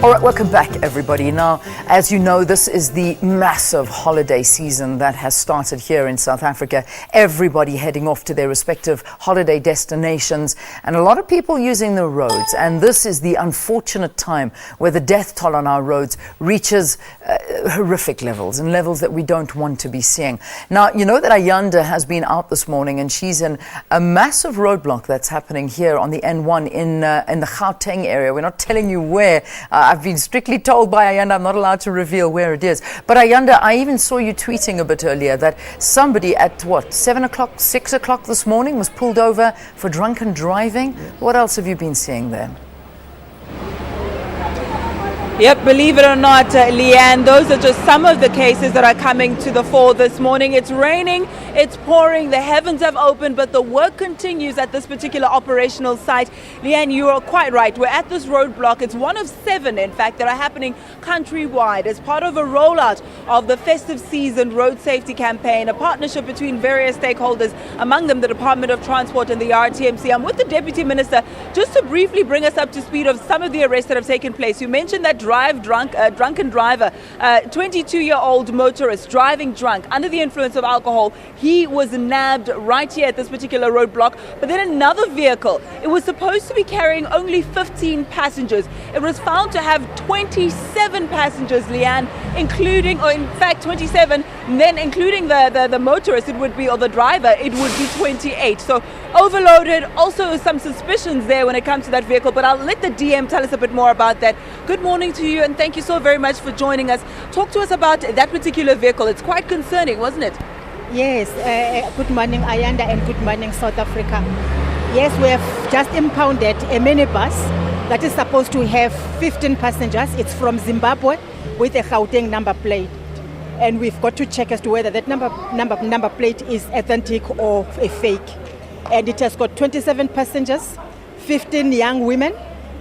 All right, welcome back, everybody. Now, as you know, this is the massive holiday season that has started here in South Africa. Everybody heading off to their respective holiday destinations, and a lot of people using the roads. And this is the unfortunate time where the death toll on our roads reaches horrific levels, and levels that we don't want to be seeing. Now, you know that Ayanda has been out this morning, and she's in a massive roadblock that's happening here on the N1 in the Gauteng area. We're not telling you where. I've been strictly told by Ayanda I'm not allowed to reveal where it is. But Ayanda, I even saw you tweeting a bit earlier that somebody at 7 o'clock, 6 o'clock this morning was pulled over for drunken driving. What else have you been seeing there? Yep, believe it or not, Leanne, those are just some of the cases that are coming to the fore this morning. It's raining, it's pouring, the heavens have opened, but the work continues at this particular operational site. Leanne, you are quite right. We're at this roadblock. It's one of 7, in fact, that are happening countrywide as part of a rollout of the festive season road safety campaign, a partnership between various stakeholders, among them the Department of Transport and the RTMC. I'm with the Deputy Minister just to briefly bring us up to speed of some of the arrests that have taken place. You mentioned that drunken driver, 22-year-old motorist driving drunk under the influence of alcohol. He was nabbed right here at this particular roadblock. But then another vehicle, it was supposed to be carrying only 15 passengers. It was found to have 27 passengers, Leanne, including, or in fact 27, and then including the motorist, it would be, or the driver, it would be 28. So overloaded. Also some suspicions there when it comes to that vehicle, but I'll let the DM tell us a bit more about that. Good morning to you, and thank you so very much for joining us. Talk to us about that particular vehicle. It's quite concerning, wasn't it? Yes, good morning Ayanda, and good morning South Africa. Yes, we have just impounded a minibus that is supposed to have 15 passengers. It's from Zimbabwe with a Gauteng number plate. And we've got to check as to whether that number plate is authentic or a fake. And it has got 27 passengers, 15 young women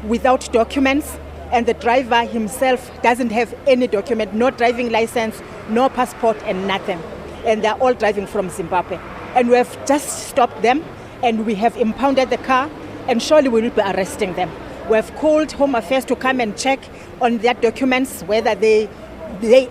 without documents, and the driver himself doesn't have any document, no driving license, no passport, and nothing. And they're all driving from Zimbabwe. And we have just stopped them, and we have impounded the car, and surely we will be arresting them. We have called Home Affairs to come and check on their documents, whether they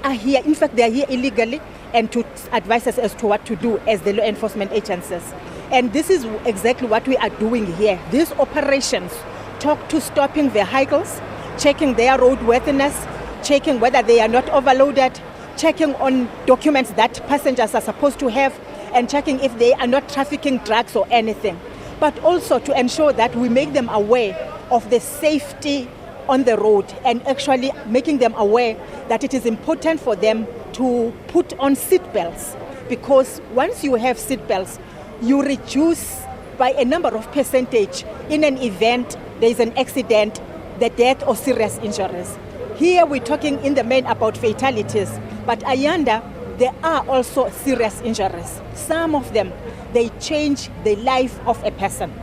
are here. In fact, they are here illegally, and to advise us as to what to do as the law enforcement agencies. And this is exactly what we are doing here. These operations talk to stopping vehicles, checking their roadworthiness, checking whether they are not overloaded, checking on documents that passengers are supposed to have, and checking if they are not trafficking drugs or anything. But also to ensure that we make them aware of the safety on the road, and actually making them aware that it is important for them to put on seat belts, because once you have seat belts, you reduce by a number of percentage in an event there is an accident, the death or serious injuries. Here we're talking in the main about fatalities, but Ayanda, there are also serious injuries. Some of them, they change the life of a person.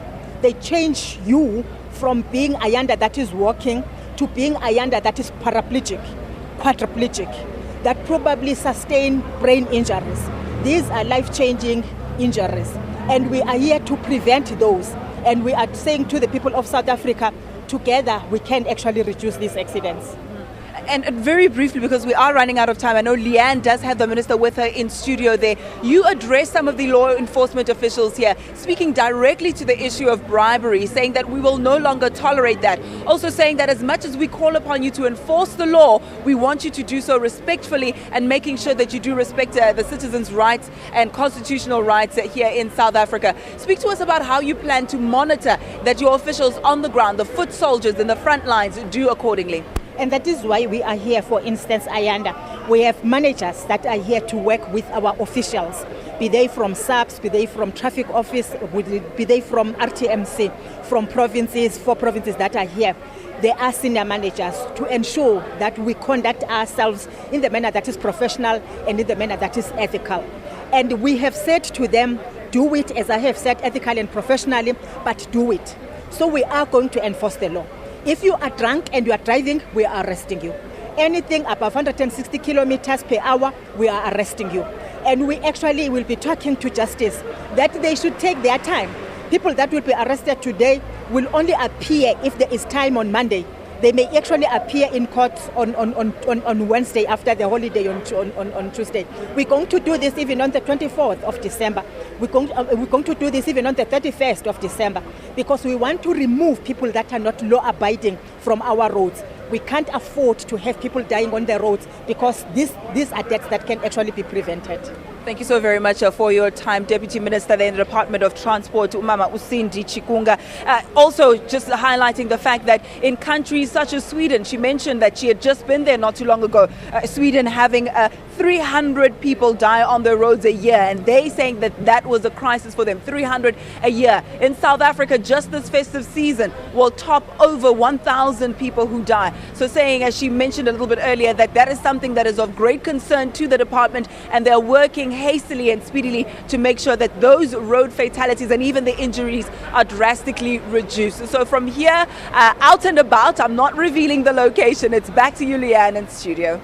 They change you from being Ayanda that is walking to being Ayanda that is paraplegic, quadriplegic, that probably sustain brain injuries. These are life-changing injuries, and we are here to prevent those. And we are saying to the people of South Africa, together we can actually reduce these accidents. And very briefly, because we are running out of time, I know Leanne does have the minister with her in studio there. You address some of the law enforcement officials here, speaking directly to the issue of bribery, saying that we will no longer tolerate that. Also saying that as much as we call upon you to enforce the law, we want you to do so respectfully, and making sure that you do respect the citizens' rights and constitutional rights here in South Africa. Speak to us about how you plan to monitor that your officials on the ground, the foot soldiers in the front lines, do accordingly. And that is why we are here. For instance, Ayanda, we have managers that are here to work with our officials, be they from SABC, be they from traffic office, be they from RTMC, from provinces, 4 provinces that are here. They are senior managers to ensure that we conduct ourselves in the manner that is professional and in the manner that is ethical. And we have said to them, do it, as I have said, ethically and professionally, but do it. So we are going to enforce the law. If you are drunk and you are driving, we are arresting you. Anything above 160 kilometers per hour, we are arresting you. And we actually will be talking to justice that they should take their time. People that will be arrested today will only appear if there is time on Monday. They may actually appear in court on Wednesday after the holiday on Tuesday. We're going to do this even on the 24th of December. We're going to do this even on the 31st of December because we want to remove people that are not law-abiding from our roads. We can't afford to have people dying on the roads because these are deaths that can actually be prevented. Thank you so very much for your time, Deputy Minister in the Department of Transport, Umama Sindisiwe Chikunga. Also, just highlighting the fact that in countries such as Sweden, she mentioned that she had just been there not too long ago, Sweden having 300 people die on the roads a year, and they saying that that was a crisis for them, 300 a year. In South Africa, just this festive season will top over 1,000 people who die. So saying, as she mentioned a little bit earlier, that that is something that is of great concern to the department, and they're working hastily and speedily to make sure that those road fatalities and even the injuries are drastically reduced. So from here, out and about, I'm not revealing the location. It's back to you, Leanne, in studio.